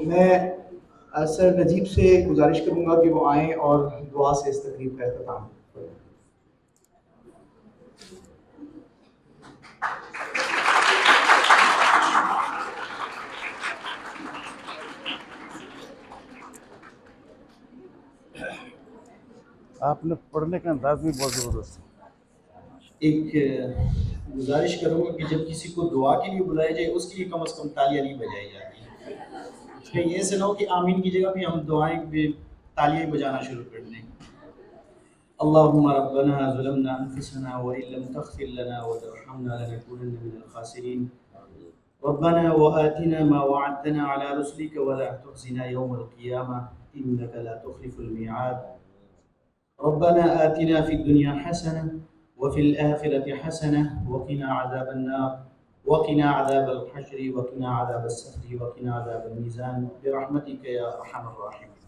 میں سر نجیب سے گزارش کروں گا کہ وہ آئیں اور دعا سے اس تقریب کا اختتام کریں۔ آپ نے پڑھنے کا انداز بھی بہت زبردست ہے۔ ایک گزارش کروں گا کہ جب کسی کو دعا کے لیے بلایا جائے اس کے لیے کم از کم تالیاں نہیں بجائی جاتی، کہیں یہ سے نہ ہو کہ آمین کی جگہ بھی ہم دعائیں بھی تالیاں بجانا شروع کر دیں۔ اللهم ربنا ظلمنا انفسنا وان لم تغفر لنا وترحمنا لنكونن من الخاسرين ربنا وآتنا ما وعدتنا على رسلك ولا تخزنا يوم القيامة إنك لا تخلف الميعاد ربنا آتنا في الدنيا حسنة وفي الآخرة حسنة وقنا عذاب النار وقنا عذاب الحشر وقنا عذاب السفر وقنا عذاب الميزان برحمتك يا أرحم الراحمين.